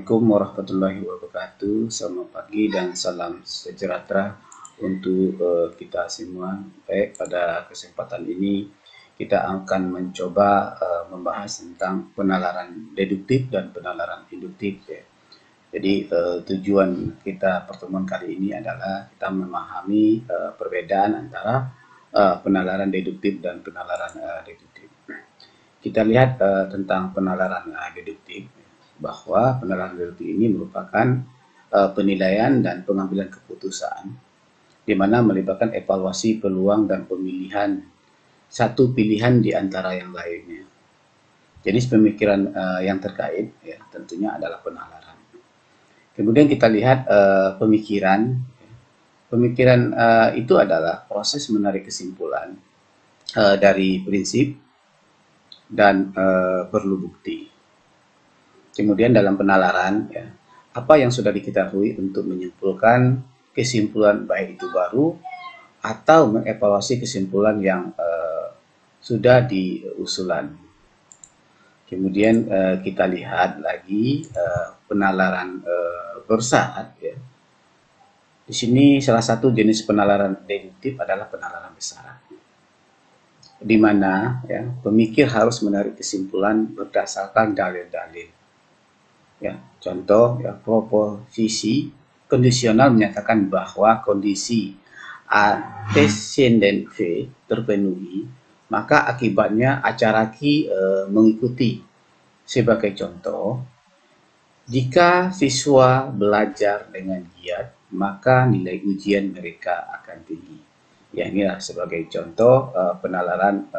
Assalamualaikum warahmatullahi wabarakatuh. Selamat pagi dan salam sejahtera untuk kita semua. Baik, pada kesempatan ini kita akan mencoba membahas tentang penalaran deduktif dan penalaran induktif. Ya. Jadi tujuan kita pertemuan kali ini adalah kita memahami perbedaan antara penalaran deduktif dan penalaran deduktif. Kita lihat tentang penalaran deduktif, bahwa penalaran deduktif ini merupakan penilaian dan pengambilan keputusan di mana melibatkan evaluasi peluang dan pemilihan satu pilihan di antara yang lainnya. Jenis pemikiran yang terkait ya, tentunya adalah penalaran. Kemudian kita lihat pemikiran. Pemikiran itu adalah proses menarik kesimpulan dari prinsip dan perlu bukti. Kemudian dalam penalaran, ya, apa yang sudah diketahui untuk menyimpulkan kesimpulan baik itu baru atau mengevaluasi kesimpulan yang sudah diusulan. Kemudian kita lihat lagi penalaran bersyarat. Ya. Di sini salah satu jenis penalaran deduktif adalah penalaran bersyarat, di mana ya, pemikir harus menarik kesimpulan berdasarkan dalil-dalil. Ya, contoh ya, proposisi kondisional menyatakan bahwa kondisi antecedent V terpenuhi, maka akibatnya acara Q mengikuti. Sebagai contoh, jika siswa belajar dengan giat, maka nilai ujian mereka akan tinggi. Ya, inilah sebagai contoh penalaran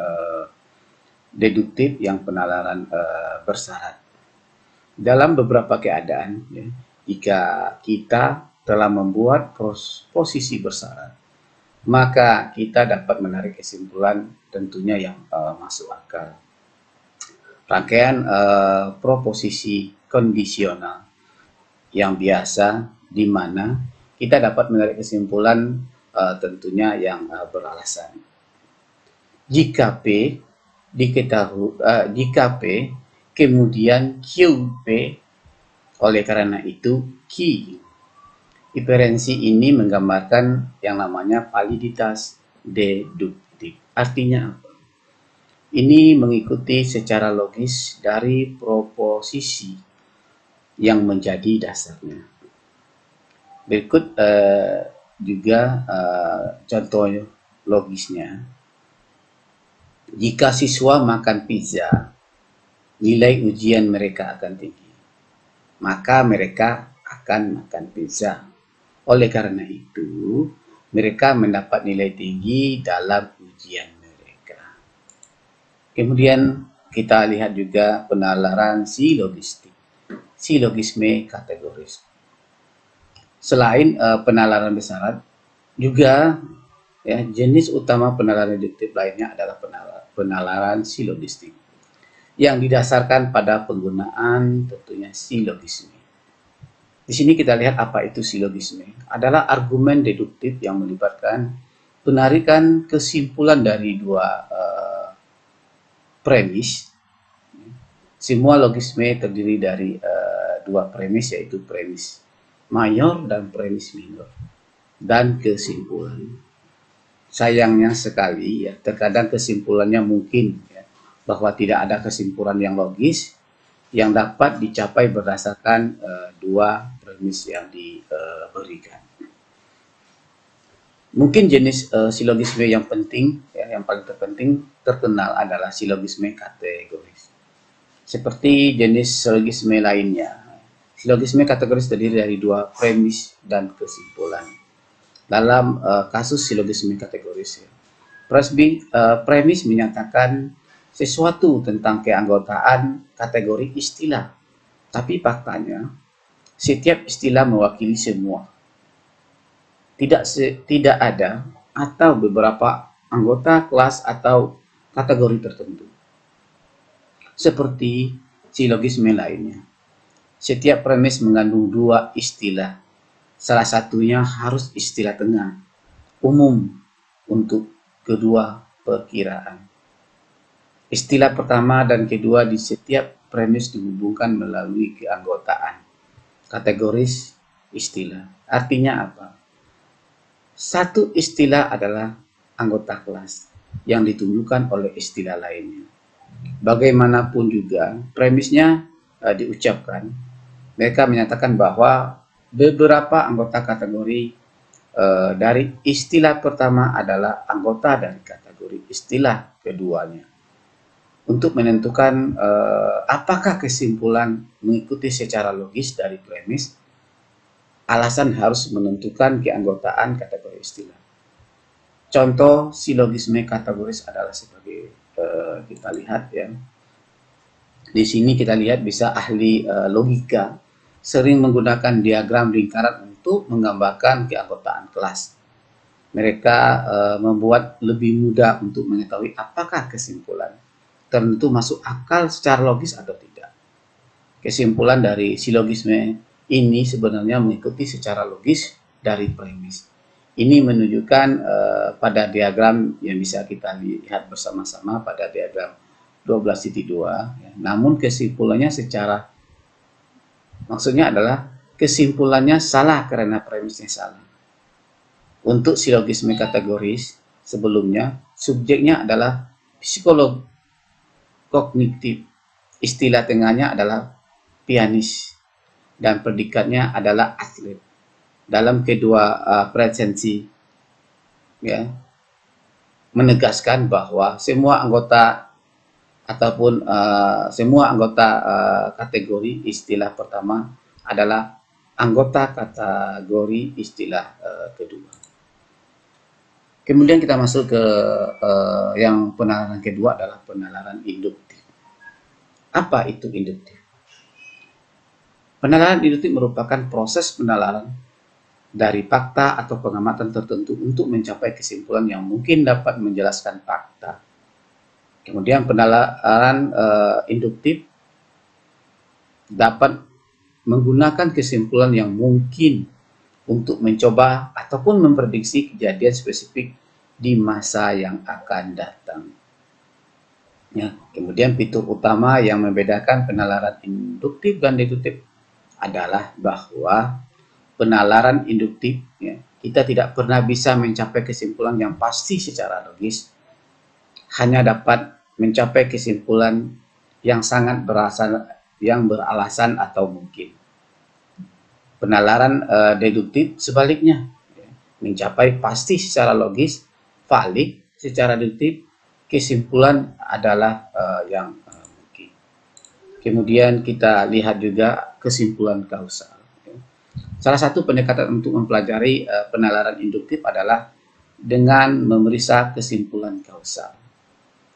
deduktif yang penalaran bersyarat. Dalam beberapa keadaan, ya, jika kita telah membuat posisi bersyarat, maka kita dapat menarik kesimpulan tentunya yang masuk akal. Rangkaian proposisi kondisional yang biasa, di mana kita dapat menarik kesimpulan tentunya yang beralasan. Jika P diketahui, jika P kemudian QP, oleh karena itu Q. Inferensi ini menggambarkan yang namanya validitas deduktif. Artinya apa? Ini mengikuti secara logis dari proposisi yang menjadi dasarnya. Berikut juga contoh logisnya. Jika siswa makan pizza, nilai ujian mereka akan tinggi, maka mereka akan makan pizza. Oleh karena itu, mereka mendapat nilai tinggi dalam ujian mereka. Kemudian kita lihat juga penalaran silogistik, silogisme kategoris. Selain penalaran bersyarat, juga ya, jenis utama penalaran deduktif lainnya adalah penalaran silogistik, yang didasarkan pada penggunaan tentunya silogisme. Di sini kita lihat apa itu silogisme. Adalah argumen deduktif yang melibatkan penarikan kesimpulan dari dua premis. Semua logisme terdiri dari dua premis, yaitu premis mayor dan premis minor, dan kesimpulan. Sayangnya sekali ya, terkadang kesimpulannya mungkin ya, bahwa tidak ada kesimpulan yang logis yang dapat dicapai berdasarkan dua premis yang diberikan. Mungkin jenis silogisme yang penting, ya, yang paling terkenal adalah silogisme kategoris. Seperti jenis silogisme lainnya, silogisme kategoris terdiri dari dua premis dan kesimpulan. Dalam kasus silogisme kategoris, ya, premis menyatakan sesuatu tentang keanggotaan kategori istilah, tapi faktanya setiap istilah mewakili semua. Tidak ada atau beberapa anggota kelas atau kategori tertentu. Seperti silogisme lainnya, setiap premis mengandung dua istilah. Salah satunya harus istilah tengah, umum untuk kedua perkiraan. Istilah pertama dan kedua di setiap premis dihubungkan melalui keanggotaan. kategoris istilah. Artinya apa? Satu istilah adalah anggota kelas yang ditunjukkan oleh istilah lainnya. Bagaimanapun juga, premisnya diucapkan, mereka menyatakan bahwa beberapa anggota kategori dari istilah pertama adalah anggota dari kategori istilah keduanya. Untuk menentukan apakah kesimpulan mengikuti secara logis dari premis, alasan harus menentukan keanggotaan kategori istilah. Contoh silogisme kategoris adalah sebagai kita lihat ya. Di sini kita lihat bisa ahli logika sering menggunakan diagram lingkaran untuk menggambarkan keanggotaan kelas. Mereka membuat lebih mudah untuk mengetahui apakah kesimpulan tertentu masuk akal secara logis atau tidak. Kesimpulan dari silogisme ini sebenarnya mengikuti secara logis dari premis. Ini menunjukkan pada diagram yang bisa kita lihat bersama-sama pada diagram 12.2. Ya. Namun kesimpulannya maksudnya adalah kesimpulannya salah karena premisnya salah. Untuk silogisme kategoris sebelumnya, subjeknya adalah psikolog kognitif, istilah tengahnya adalah pianis, dan predikatnya adalah atlet. Dalam kedua presensi ya, menegaskan bahwa semua anggota ataupun semua anggota kategori istilah pertama adalah anggota kategori istilah kedua. Kemudian kita masuk ke yang penalaran kedua adalah penalaran induktif. Apa itu induktif? Penalaran induktif merupakan proses penalaran dari fakta atau pengamatan tertentu untuk mencapai kesimpulan yang mungkin dapat menjelaskan fakta. Kemudian penalaran induktif dapat menggunakan kesimpulan yang mungkin untuk mencoba ataupun memprediksi kejadian spesifik di masa yang akan datang. Ya, kemudian fitur utama yang membedakan penalaran induktif dan deduktif adalah bahwa penalaran induktif, ya, kita tidak pernah bisa mencapai kesimpulan yang pasti secara logis, hanya dapat mencapai kesimpulan yang sangat beralasan atau mungkin. Penalaran deduktif sebaliknya, ya, mencapai pasti secara logis, valid secara deduktif, kesimpulan adalah yang mungkin. Kemudian kita lihat juga kesimpulan kausal. Ya. Salah satu pendekatan untuk mempelajari penalaran induktif adalah dengan memeriksa kesimpulan kausal.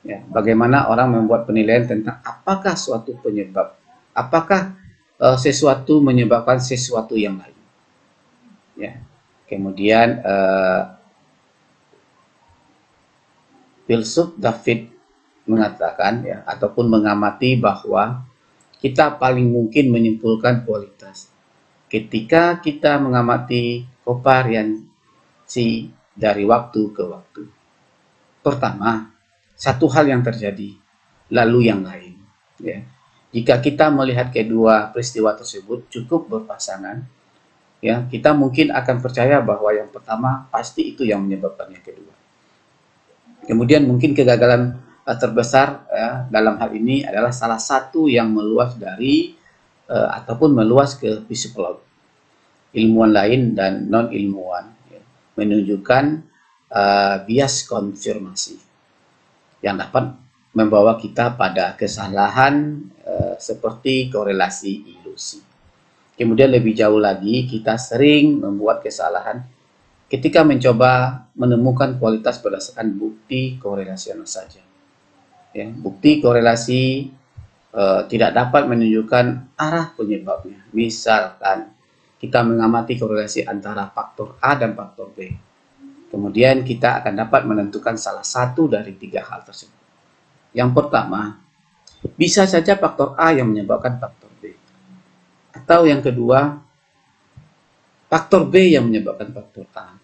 Ya, bagaimana orang membuat penilaian tentang apakah suatu penyebab, apakah sesuatu menyebabkan sesuatu yang lain. Ya. Kemudian filsuf David mengatakan ya, ataupun mengamati bahwa kita paling mungkin menyimpulkan kualitas ketika kita mengamati kovariansi dari waktu ke waktu. Pertama, satu hal yang terjadi, lalu yang lain. Ya. Jika kita melihat kedua peristiwa tersebut cukup berpasangan, ya, kita mungkin akan percaya bahwa yang pertama pasti itu yang menyebabkan yang kedua. Kemudian mungkin kegagalan terbesar ya, dalam hal ini adalah salah satu yang meluas dari ataupun meluas ke psikolog, ilmuwan lain dan non ilmuwan, ya, menunjukkan bias konfirmasi yang dapat membawa kita pada kesalahan seperti korelasi ilusi. Kemudian lebih jauh lagi, kita sering membuat kesalahan ketika mencoba menemukan kualitas berdasarkan bukti korelasional saja. Ya, bukti korelasi tidak dapat menunjukkan arah penyebabnya. Misalkan kita mengamati korelasi antara faktor A dan faktor B. Kemudian kita akan dapat menentukan salah satu dari tiga hal tersebut. Yang pertama, bisa saja faktor A yang menyebabkan faktor B. Atau yang kedua, faktor B yang menyebabkan faktor A.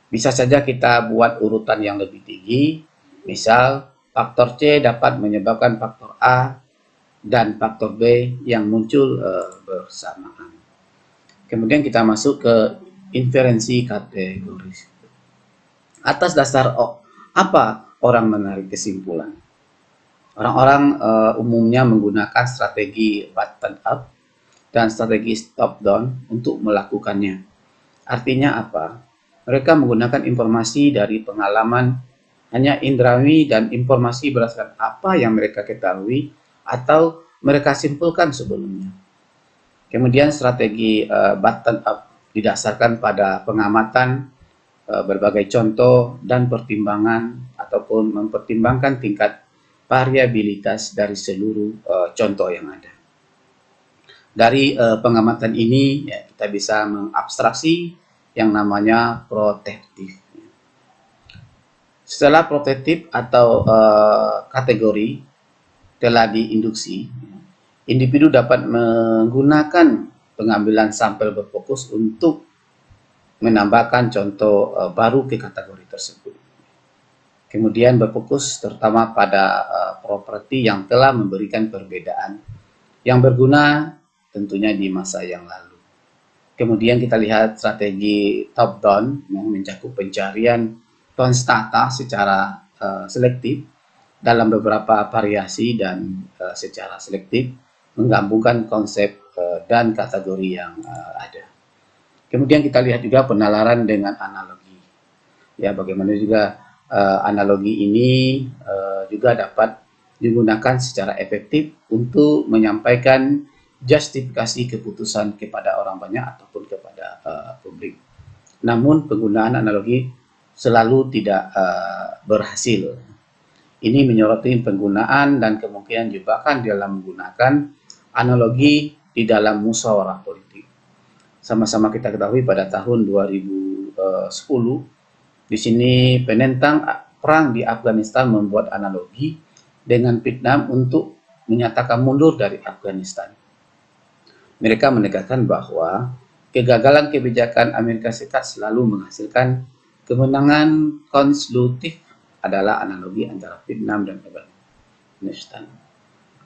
Bisa saja kita buat urutan yang lebih tinggi, misal faktor C dapat menyebabkan faktor A dan faktor B yang muncul bersamaan. Kemudian kita masuk ke inferensi kategori. Atas dasar apa orang menarik kesimpulan? Orang-orang umumnya menggunakan strategi button up dan strategi top down untuk melakukannya. Artinya apa? Mereka menggunakan informasi dari pengalaman hanya indrawi dan informasi berdasarkan apa yang mereka ketahui atau mereka simpulkan sebelumnya. Kemudian strategi button up didasarkan pada pengamatan berbagai contoh dan pertimbangan ataupun mempertimbangkan tingkat variabilitas dari seluruh contoh yang ada. Dari pengamatan ini ya, kita bisa mengabstraksi yang namanya protektif. Setelah protektif atau kategori telah diinduksi, individu dapat menggunakan pengambilan sampel berfokus untuk menambahkan contoh baru ke kategori tersebut. Kemudian berfokus terutama pada properti yang telah memberikan perbedaan yang berguna tentunya di masa yang lalu. Kemudian kita lihat strategi top down yang mencakup pencarian konstata secara selektif dalam beberapa variasi dan secara selektif menggabungkan konsep dan kategori yang ada. Kemudian kita lihat juga penalaran dengan analogi. Ya, bagaimana juga analogi ini juga dapat digunakan secara efektif untuk menyampaikan justifikasi keputusan kepada orang banyak ataupun kepada publik. Namun penggunaan analogi selalu tidak berhasil. Ini menyoroti penggunaan dan kemungkinan jebakan dalam menggunakan analogi di dalam musyawarah politik. Sama-sama kita ketahui pada tahun 2010 di sini penentang perang di Afghanistan membuat analogi dengan Vietnam untuk menyatakan mundur dari Afghanistan. Mereka menegaskan bahwa kegagalan kebijakan Amerika Serikat selalu menghasilkan kemenangan konsolutif adalah analogi antara Vietnam dan Afghanistan.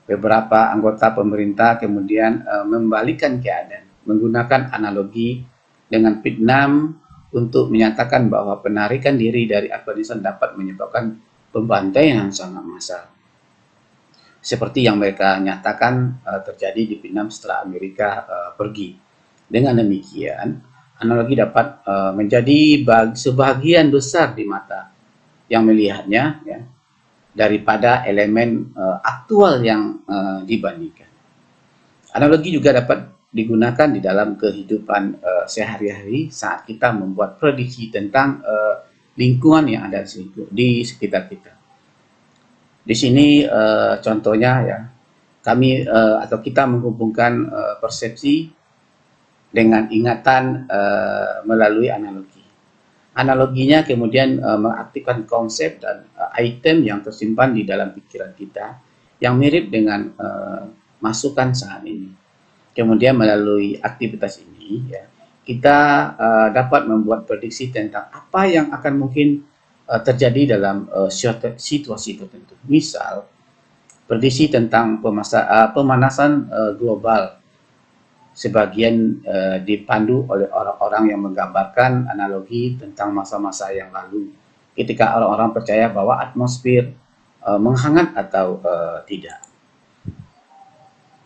Beberapa anggota pemerintah kemudian membalikkan keadaan, menggunakan analogi dengan Vietnam untuk menyatakan bahwa penarikan diri dari Afghanistan dapat menyebabkan pembantaian yang sangat massal. Seperti yang mereka nyatakan terjadi di Vietnam setelah Amerika pergi. Dengan demikian, analogi dapat menjadi sebagian besar di mata yang melihatnya ya, daripada elemen aktual yang dibandingkan. Analogi juga dapat digunakan di dalam kehidupan sehari-hari saat kita membuat prediksi tentang lingkungan yang ada di sekitar kita. Di sini contohnya ya, kami atau kita menghubungkan persepsi dengan ingatan melalui analogi. Analoginya kemudian mengaktifkan konsep dan item yang tersimpan di dalam pikiran kita yang mirip dengan masukan saat ini. Kemudian melalui aktivitas ini ya, kita dapat membuat prediksi tentang apa yang akan mungkin terjadi dalam situasi tertentu. Misal, prediksi tentang pemanasan global sebagian dipandu oleh orang-orang yang menggambarkan analogi tentang masa-masa yang lalu ketika orang-orang percaya bahwa atmosfer menghangat atau tidak.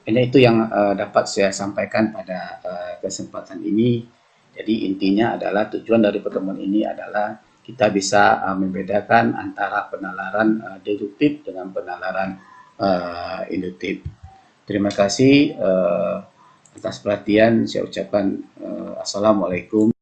Ini itu yang dapat saya sampaikan pada kesempatan ini. Jadi intinya adalah tujuan dari pertemuan ini adalah kita bisa membedakan antara penalaran deduktif dengan penalaran induktif. Terima kasih atas perhatian. Saya ucapkan assalamualaikum.